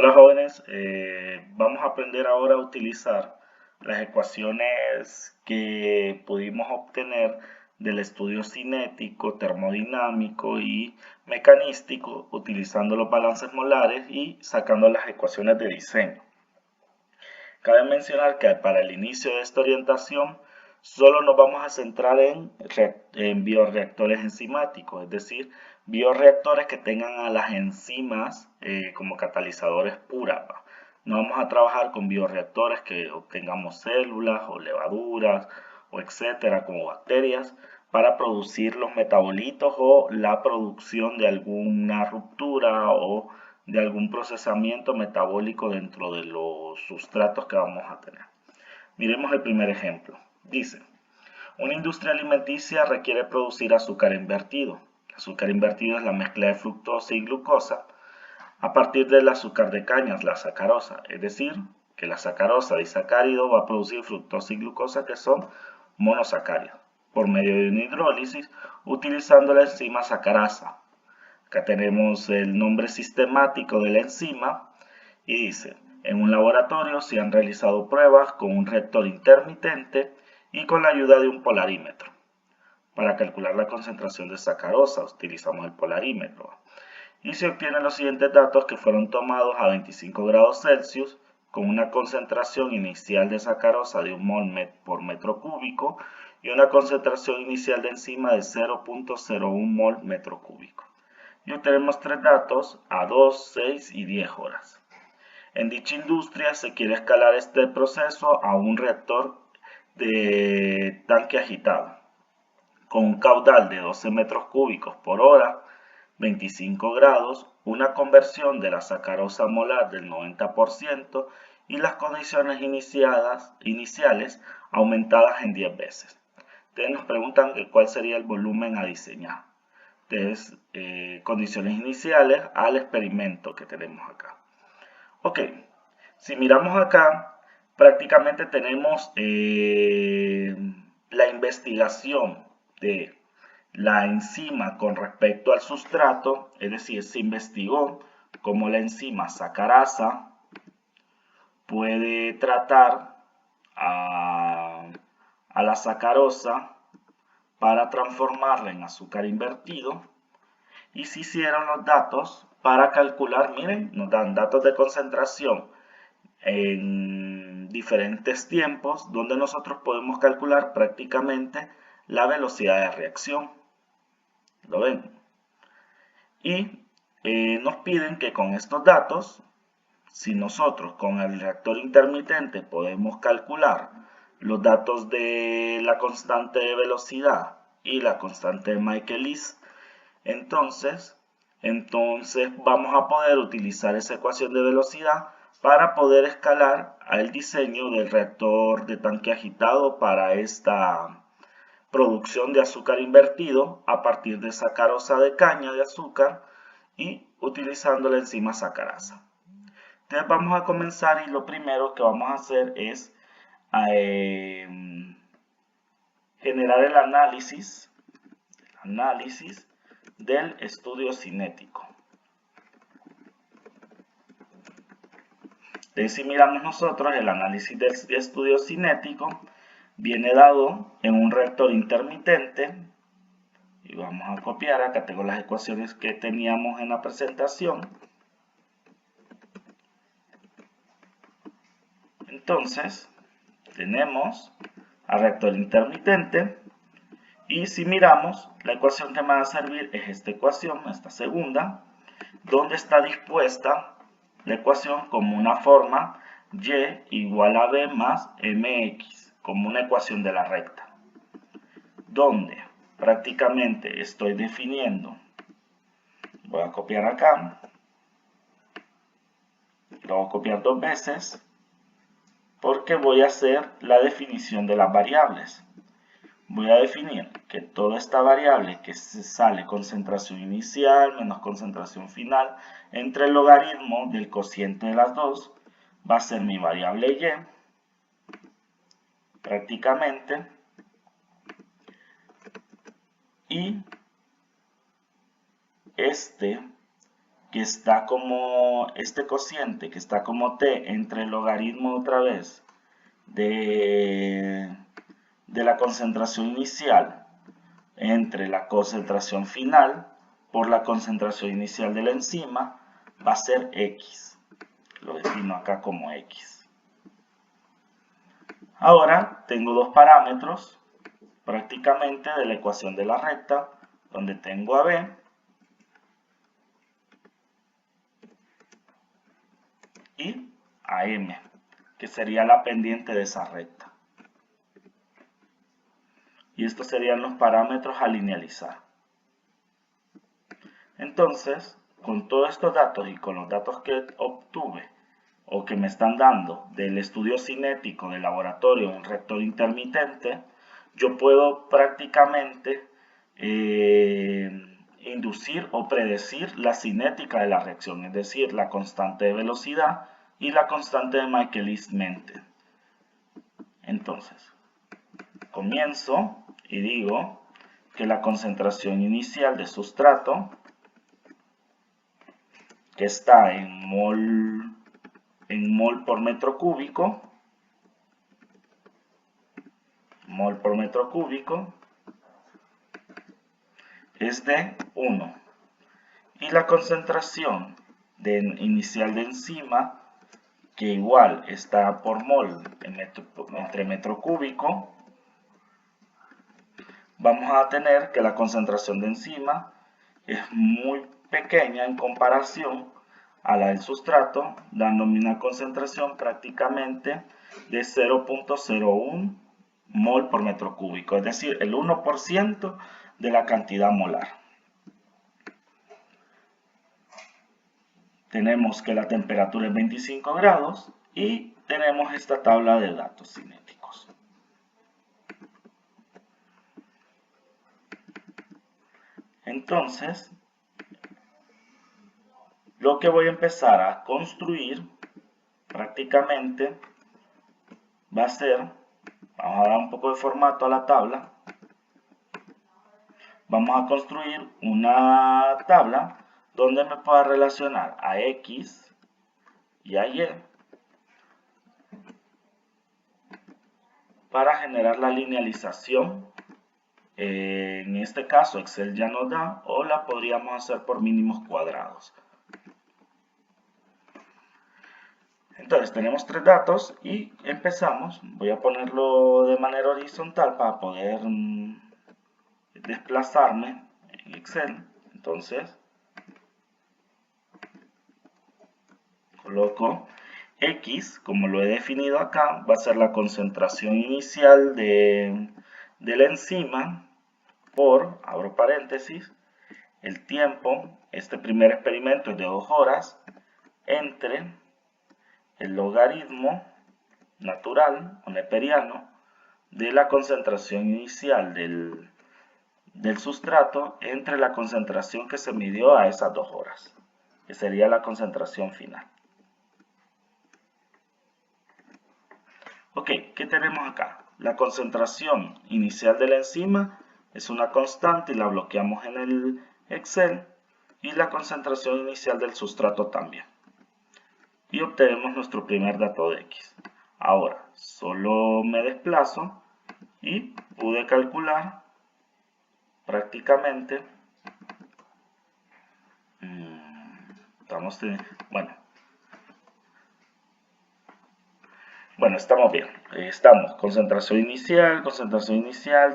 Hola jóvenes, vamos a aprender ahora a utilizar las ecuaciones que pudimos obtener del estudio cinético, termodinámico y mecanístico utilizando los balances molares y sacando las ecuaciones de diseño. Cabe mencionar que para el inicio de esta orientación solo nos vamos a centrar en bioreactores enzimáticos, es decir, bioreactores que tengan a las enzimas como catalizadores puras. No vamos a trabajar con bioreactores que obtengamos células o levaduras o etcétera, como bacterias, para producir los metabolitos o la producción de alguna ruptura o de algún procesamiento metabólico dentro de los sustratos que vamos a tener. Miremos el primer ejemplo. Dice, una industria alimenticia requiere producir azúcar invertido. El azúcar invertido es la mezcla de fructosa y glucosa a partir del azúcar de cañas, la sacarosa. Es decir, que la sacarosa disacárido va a producir fructosa y glucosa, que son monosacáridos, por medio de una hidrólisis utilizando la enzima sacarasa. Acá tenemos el nombre sistemático de la enzima y dice, en un laboratorio se han realizado pruebas con un reactor intermitente y con la ayuda de un polarímetro. Para calcular la concentración de sacarosa utilizamos el polarímetro y se obtienen los siguientes datos que fueron tomados a 25 grados Celsius con una concentración inicial de sacarosa de 1 mol por metro cúbico y una concentración inicial de enzima de 0.01 mol metro cúbico. Y obtenemos tres datos a 2, 6 y 10 horas. En dicha industria se quiere escalar este proceso a un reactor de tanque agitado con un caudal de 12 metros cúbicos por hora, 25 grados, una conversión de la sacarosa molar del 90% y las condiciones iniciales aumentadas en 10 veces. Ustedes nos preguntan cuál sería el volumen a diseñar. Entonces, condiciones iniciales al experimento que tenemos acá. Ok, si miramos acá, prácticamente tenemos la investigación de la enzima con respecto al sustrato, es decir, se investigó cómo la enzima sacarasa puede tratar a la sacarosa para transformarla en azúcar invertido y se hicieron los datos para calcular, miren, nos dan datos de concentración en diferentes tiempos donde nosotros podemos calcular prácticamente la velocidad de reacción. ¿Lo ven? Y nos piden que con estos datos, si nosotros con el reactor intermitente podemos calcular los datos de la constante de velocidad y la constante de Michaelis, entonces vamos a poder utilizar esa ecuación de velocidad para poder escalar al diseño del reactor de tanque agitado para esta producción de azúcar invertido a partir de sacarosa de caña de azúcar y utilizando la enzima sacarasa. Entonces vamos a comenzar y lo primero que vamos a hacer es generar el análisis del estudio cinético. Entonces, si miramos nosotros el análisis del estudio cinético, viene dado en un reactor intermitente y vamos a copiar, acá tengo las ecuaciones que teníamos en la presentación. Entonces, tenemos al reactor intermitente y si miramos, la ecuación que me va a servir es esta ecuación, esta segunda, donde está dispuesta la ecuación como una forma y igual a b más mx, como una ecuación de la recta, donde prácticamente estoy definiendo, voy a copiar acá, lo voy a copiar dos veces, porque voy a hacer la definición de las variables. Voy a definir que toda esta variable que se sale concentración inicial menos concentración final entre el logaritmo del cociente de las dos va a ser mi variable y prácticamente, y este que está como este cociente, que está como t entre el logaritmo otra vez de la concentración inicial entre la concentración final por la concentración inicial de la enzima, va a ser X. Lo defino acá como X. Ahora tengo dos parámetros prácticamente de la ecuación de la recta, donde tengo a B y a M, que sería la pendiente de esa recta. Y estos serían los parámetros a linealizar. Entonces, con todos estos datos y con los datos que obtuve o que me están dando del estudio cinético del laboratorio en un reactor intermitente, yo puedo prácticamente inducir o predecir la cinética de la reacción, es decir, la constante de velocidad y la constante de Michaelis-Menten. Entonces, comienzo y digo que la concentración inicial de sustrato, que está en mol por metro cúbico, es de 1. Y la concentración inicial de enzima, que igual está por mol entre metro cúbico, vamos a tener que la concentración de enzima es muy pequeña en comparación a la del sustrato, dándome una concentración prácticamente de 0.01 mol por metro cúbico, es decir, el 1% de la cantidad molar. Tenemos que la temperatura es 25 grados y tenemos esta tabla de datos cinéticos. Entonces, lo que voy a empezar a construir prácticamente va a ser, vamos a dar un poco de formato a la tabla, vamos a construir una tabla donde me pueda relacionar a X y a Y para generar la linealización. En este caso Excel ya nos da, o la podríamos hacer por mínimos cuadrados. Entonces tenemos tres datos y empezamos. Voy a ponerlo de manera horizontal para poder desplazarme en Excel. Entonces coloco X, como lo he definido acá, va a ser la concentración inicial de la enzima por, abro paréntesis, el tiempo. Este primer experimento es de 2 horas, entre el logaritmo natural o neperiano de la concentración inicial del sustrato entre la concentración que se midió a esas 2 horas, que sería la concentración final. Ok, ¿qué tenemos acá? La concentración inicial de la enzima es una constante y la bloqueamos en el Excel, y la concentración inicial del sustrato también. Y obtenemos nuestro primer dato de X. Ahora, solo me desplazo y pude calcular prácticamente, estamos bien. Estamos concentración inicial,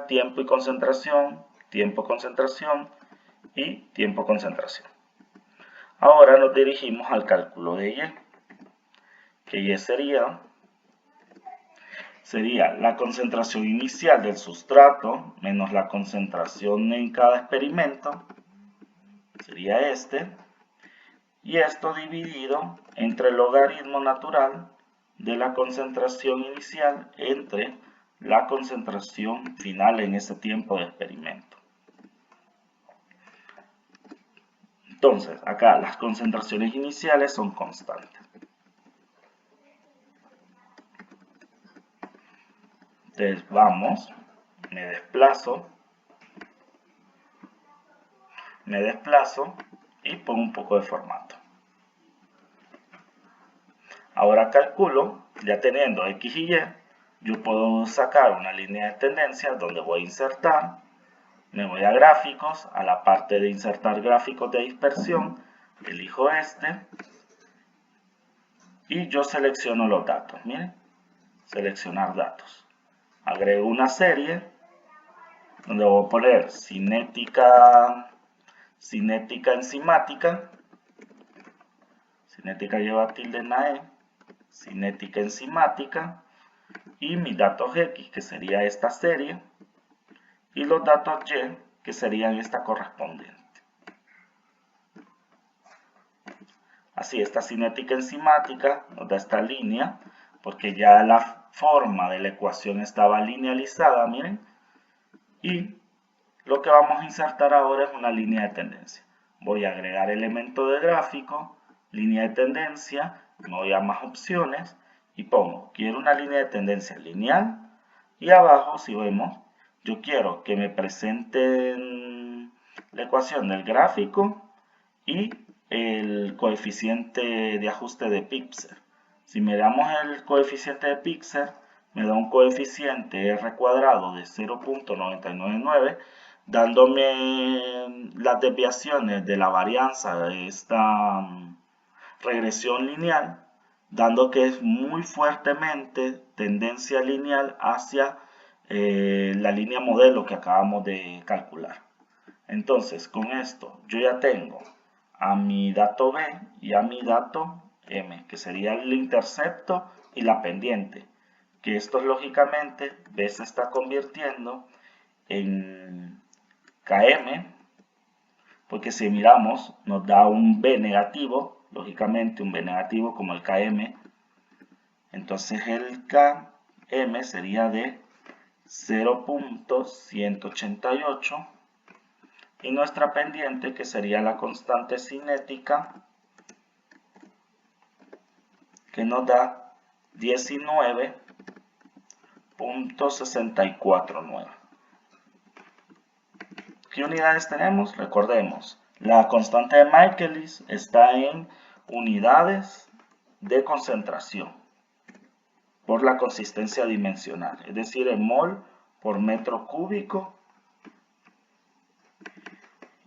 tiempo y concentración, tiempo, concentración y tiempo, concentración. Ahora nos dirigimos al cálculo de Y, que Y sería la concentración inicial del sustrato menos la concentración en cada experimento, sería este, y esto dividido entre el logaritmo natural de la concentración inicial entre la concentración final en ese tiempo de experimento. Entonces, acá las concentraciones iniciales son constantes. Entonces vamos, me desplazo y pongo un poco de formato. Ahora calculo, ya teniendo X y Y, yo puedo sacar una línea de tendencia donde voy a insertar, me voy a gráficos, a la parte de insertar gráficos de dispersión, elijo este y yo selecciono los datos. Miren, seleccionar datos. Agrego una serie donde voy a poner cinética enzimática. Cinética lleva tilde en la E. Cinética enzimática. Y mis datos X, que sería esta serie. Y los datos Y, que serían esta correspondiente. Así, esta cinética enzimática nos da esta línea, porque ya la forma de la ecuación estaba linealizada, miren. Y lo que vamos a insertar ahora es una línea de tendencia. Voy a agregar elemento de gráfico, línea de tendencia, me voy a más opciones y pongo, quiero una línea de tendencia lineal. Y abajo, si vemos, yo quiero que me presenten la ecuación del gráfico y el coeficiente de ajuste de Pixel. Si miramos el coeficiente de Pixel, me da un coeficiente R cuadrado de 0.999, dándome las desviaciones de la varianza de esta regresión lineal, dando que es muy fuertemente tendencia lineal hacia la línea modelo que acabamos de calcular. Entonces, con esto yo ya tengo a mi dato B y a mi dato M, que sería el intercepto y la pendiente, que esto lógicamente B se está convirtiendo en KM, porque si miramos nos da un B negativo, lógicamente un B negativo como el KM, entonces el KM sería de 0.188 y nuestra pendiente, que sería la constante cinética, que nos da 19.649. ¿Qué unidades tenemos? Recordemos, la constante de Michaelis está en unidades de concentración por la consistencia dimensional, es decir, en mol por metro cúbico.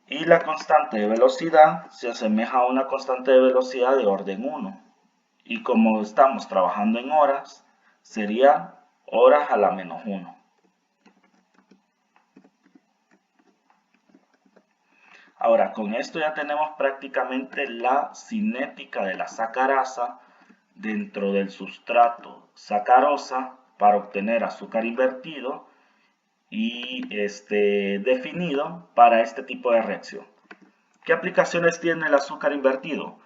Y la constante de velocidad se asemeja a una constante de velocidad de orden 1. Y como estamos trabajando en horas, sería horas a la menos 1. Ahora, con esto ya tenemos prácticamente la cinética de la sacarasa dentro del sustrato sacarosa para obtener azúcar invertido y definido para este tipo de reacción. ¿Qué aplicaciones tiene el azúcar invertido?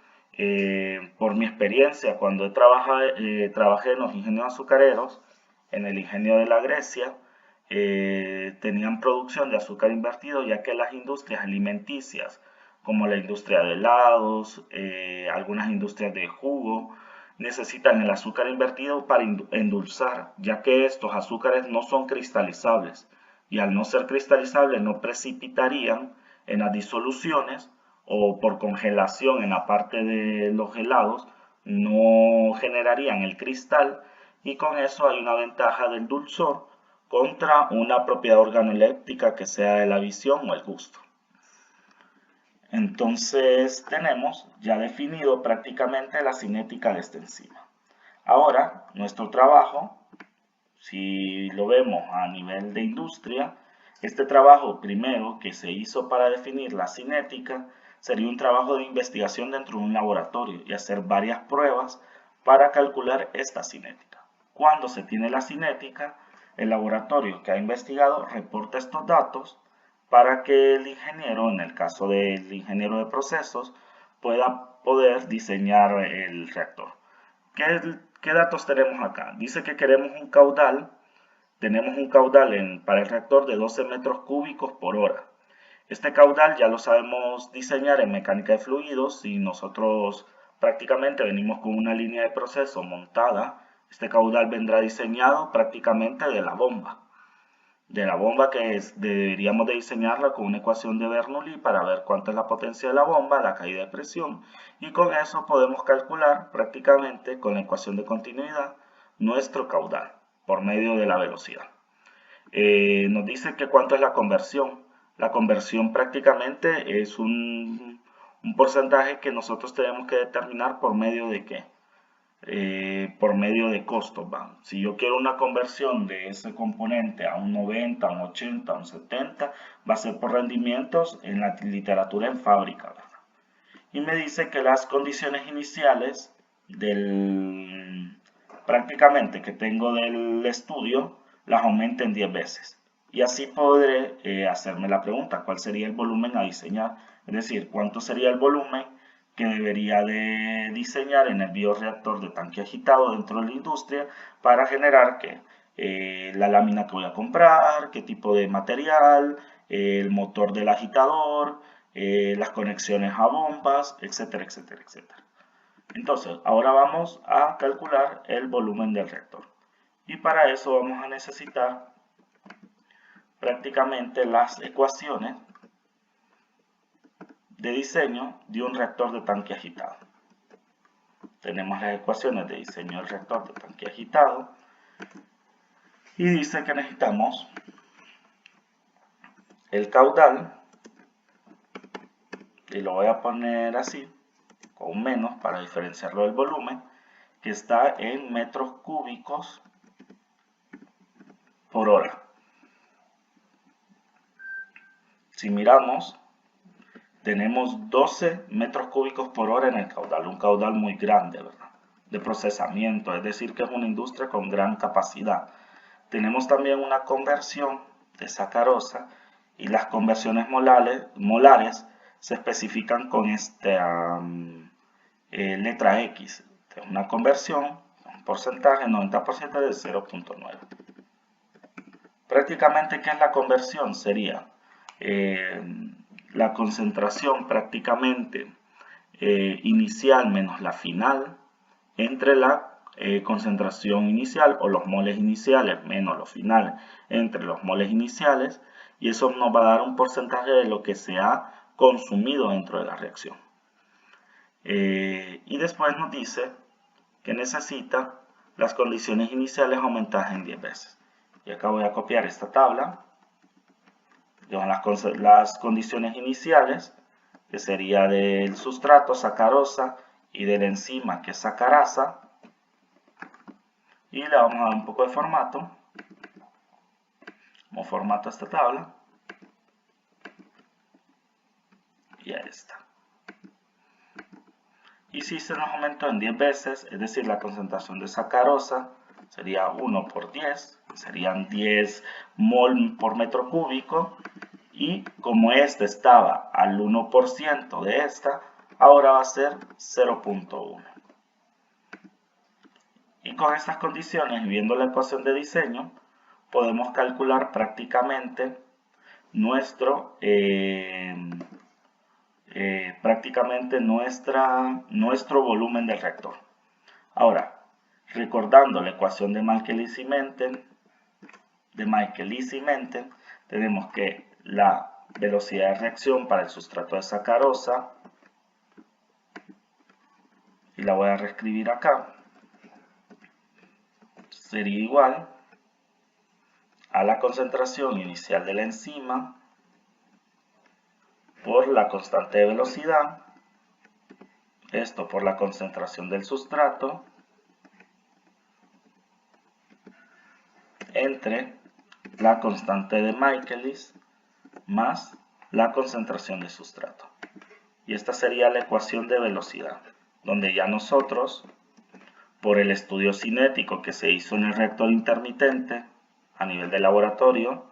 Por mi experiencia, cuando trabajé en los ingenios azucareros, en el ingenio de la Grecia, tenían producción de azúcar invertido, ya que las industrias alimenticias, como la industria de helados, algunas industrias de jugo, necesitan el azúcar invertido para endulzar, ya que estos azúcares no son cristalizables, y al no ser cristalizables no precipitarían en las disoluciones, o por congelación en la parte de los helados no generarían el cristal, y con eso hay una ventaja del dulzor contra una propiedad organoléptica que sea de la visión o el gusto. Entonces tenemos ya definido prácticamente la cinética de esta enzima. Ahora nuestro trabajo, si lo vemos a nivel de industria, este trabajo primero que se hizo para definir la cinética sería un trabajo de investigación dentro de un laboratorio y hacer varias pruebas para calcular esta cinética. Cuando se tiene la cinética, el laboratorio que ha investigado reporta estos datos para que el ingeniero, en el caso del ingeniero de procesos, pueda poder diseñar el reactor. ¿Qué datos tenemos acá? Dice que queremos un caudal. Tenemos un caudal para el reactor de 12 metros cúbicos por hora. Este caudal ya lo sabemos diseñar en mecánica de fluidos y nosotros prácticamente venimos con una línea de proceso montada. Este caudal vendrá diseñado prácticamente de la bomba. de la bomba, deberíamos de diseñarla con una ecuación de Bernoulli para ver cuánto es la potencia de la bomba, la caída de presión, y con eso podemos calcular prácticamente con la ecuación de continuidad nuestro caudal por medio de la velocidad. Nos dice que cuánto es la conversión. La conversión prácticamente es un porcentaje que nosotros tenemos que determinar por medio de qué. Por medio de costos. Si yo quiero una conversión de ese componente a un 90, a un 80, a un 70, va a ser por rendimientos en la literatura en fábrica, ¿verdad? Y me dice que las condiciones iniciales prácticamente que tengo del estudio las aumenten 10 veces. Y así podré hacerme la pregunta, ¿cuál sería el volumen a diseñar? Es decir, ¿cuánto sería el volumen que debería de diseñar en el bioreactor de tanque agitado dentro de la industria para generar la lámina que voy a comprar, qué tipo de material, el motor del agitador, las conexiones a bombas, etcétera, etcétera, etcétera. Entonces, ahora vamos a calcular el volumen del reactor. Y para eso vamos a necesitar prácticamente las ecuaciones de diseño de un reactor de tanque agitado. Tenemos las ecuaciones de diseño del reactor de tanque agitado y dice que necesitamos el caudal, y lo voy a poner así, con un menos para diferenciarlo del volumen, que está en metros cúbicos por hora. Si miramos, tenemos 12 metros cúbicos por hora en el caudal, un caudal muy grande, ¿verdad?, de procesamiento, es decir que es una industria con gran capacidad. Tenemos también una conversión de sacarosa y las conversiones molares se especifican con esta letra X. Una conversión, un porcentaje, 90% de 0.9. Prácticamente, ¿qué es la conversión? Sería la concentración prácticamente inicial menos la final entre la concentración inicial o los moles iniciales menos los finales entre los moles iniciales, y eso nos va a dar un porcentaje de lo que se ha consumido dentro de la reacción. Y después nos dice que necesita las condiciones iniciales aumentadas en 10 veces. Y acá voy a copiar esta tabla. Las condiciones iniciales, que sería del sustrato, sacarosa, y de la enzima, que es sacarasa. Y le vamos a dar un poco de formato. Como formato a esta tabla. Y ahí está. Y si se nos aumentó en 10 veces, es decir, la concentración de sacarosa sería 1 por 10, serían 10 mol por metro cúbico. Y como esta estaba al 1% de esta, ahora va a ser 0.1. Y con estas condiciones, viendo la ecuación de diseño, podemos calcular prácticamente nuestro volumen del reactor. Ahora, recordando la ecuación de Michaelis-Menten, tenemos que la velocidad de reacción para el sustrato de sacarosa, y la voy a reescribir acá, sería igual a la concentración inicial de la enzima por la constante de velocidad, esto por la concentración del sustrato, entre la constante de Michaelis más la concentración de sustrato. Y esta sería la ecuación de velocidad, donde ya nosotros, por el estudio cinético que se hizo en el reactor intermitente a nivel de laboratorio,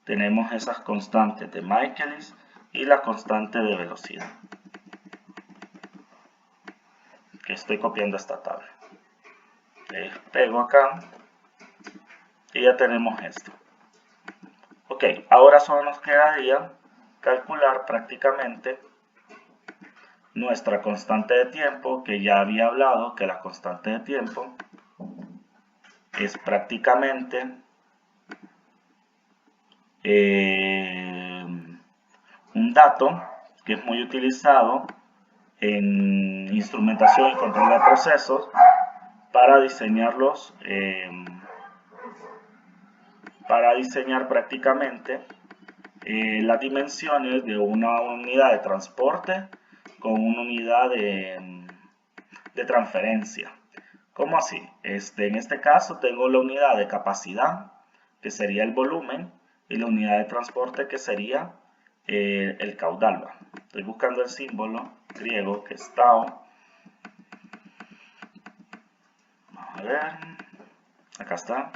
tenemos esas constantes de Michaelis y la constante de velocidad, que estoy copiando esta tabla. Le pego acá y ya tenemos esto. Ok, ahora solo nos quedaría calcular prácticamente nuestra constante de tiempo, que ya había hablado que la constante de tiempo es prácticamente un dato que es muy utilizado en instrumentación y control de procesos para diseñarlos, para diseñar prácticamente las dimensiones de una unidad de transporte con una unidad de transferencia. ¿Cómo así? En este caso tengo la unidad de capacidad, que sería el volumen, y la unidad de transporte, que sería el caudal. Estoy buscando el símbolo griego, que es tau. Vamos a ver. Acá está.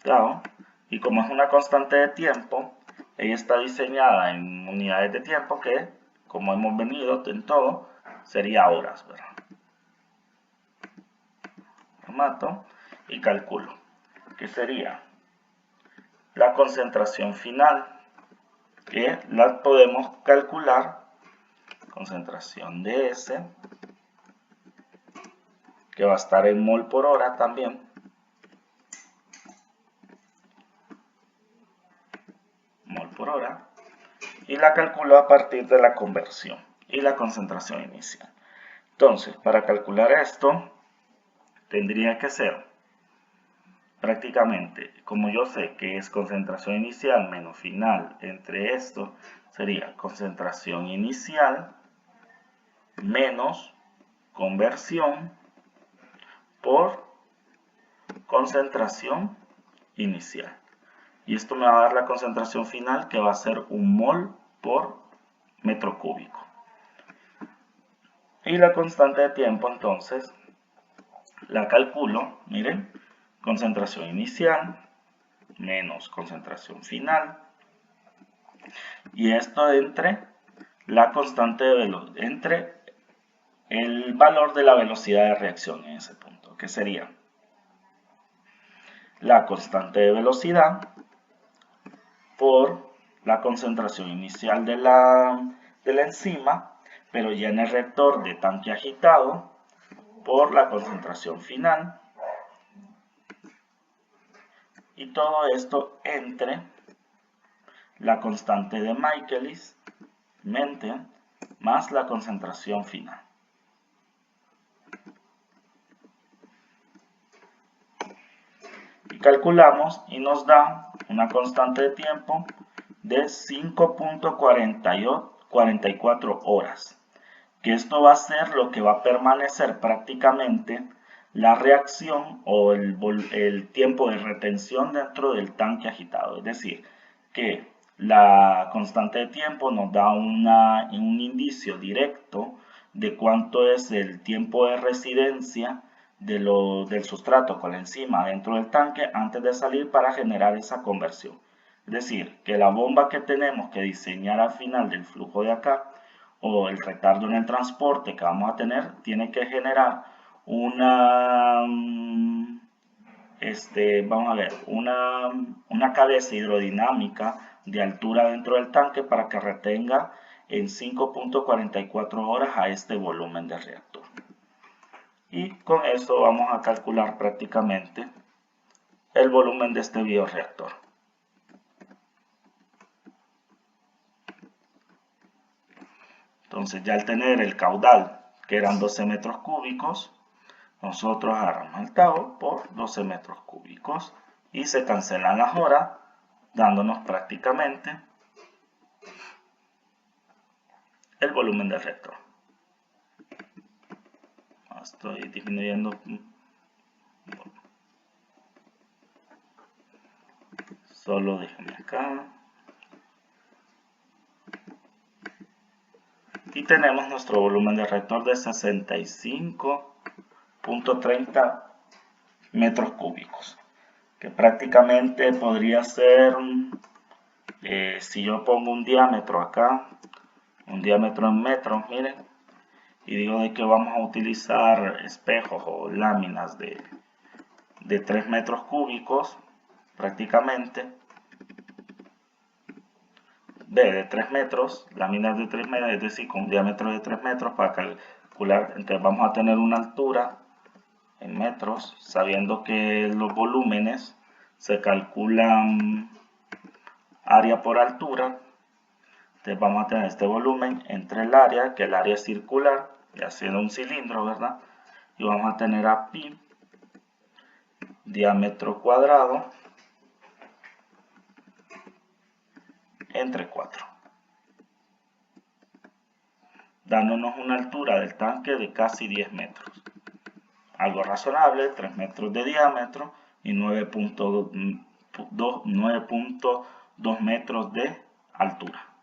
Tau. Y como es una constante de tiempo, ella está diseñada en unidades de tiempo que, como hemos venido en todo, sería horas, ¿verdad? Formato y calculo, que sería la concentración final, que la podemos calcular, concentración de S, que va a estar en mol por hora también, mol por hora, y la calculo a partir de la conversión y la concentración inicial. Entonces, para calcular esto, tendría que ser prácticamente, como yo sé que es concentración inicial menos final, entre esto sería concentración inicial menos conversión por concentración inicial. Y esto me va a dar la concentración final, que va a ser 1 mol por metro cúbico. Y la constante de tiempo, entonces, la calculo, miren, concentración inicial menos concentración final. Y esto entre la constante de velocidad, entre el valor de la velocidad de reacción en ese punto, que sería la constante de velocidad por la concentración inicial de la enzima, pero ya en el reactor de tanque agitado, por la concentración final, y todo esto entre la constante de Michaelis Menten más la concentración final. Y calculamos y nos da una constante de tiempo de 5.44 horas, que esto va a ser lo que va a permanecer prácticamente la reacción o el tiempo de retención dentro del tanque agitado. Es decir, que la constante de tiempo nos da un indicio directo de cuánto es el tiempo de residencia del sustrato con la enzima dentro del tanque antes de salir para generar esa conversión. Es decir, que la bomba que tenemos que diseñar al final del flujo de acá, o el retardo en el transporte que vamos a tener, tiene que generar una, vamos a ver, una cabeza hidrodinámica de altura dentro del tanque para que retenga en 5.44 horas a este volumen de reactor. Y con esto vamos a calcular prácticamente el volumen de este bioreactor. Entonces, ya al tener el caudal, que eran 12 metros cúbicos, nosotros agarramos el tau por 12 metros cúbicos y se cancelan las horas, dándonos prácticamente el volumen del reactor. Estoy disminuyendo. Solo déjenme acá. Y tenemos nuestro volumen de reactor de 65.30 metros cúbicos, que prácticamente podría ser, si yo pongo un diámetro acá, un diámetro en metros, miren, y digo de que vamos a utilizar espejos o láminas de 3 metros cúbicos, prácticamente, de 3 metros, láminas de 3 metros, es decir, con un diámetro de 3 metros para calcular. Entonces vamos a tener una altura en metros, sabiendo que los volúmenes se calculan área por altura. Entonces vamos a tener este volumen entre el área, que el área es circular, ya siendo un cilindro, ¿verdad? Y vamos a tener a pi, diámetro cuadrado, entre 4. Dándonos una altura del tanque de casi 10 metros. Algo razonable, 3 metros de diámetro y 9.2 metros de altura.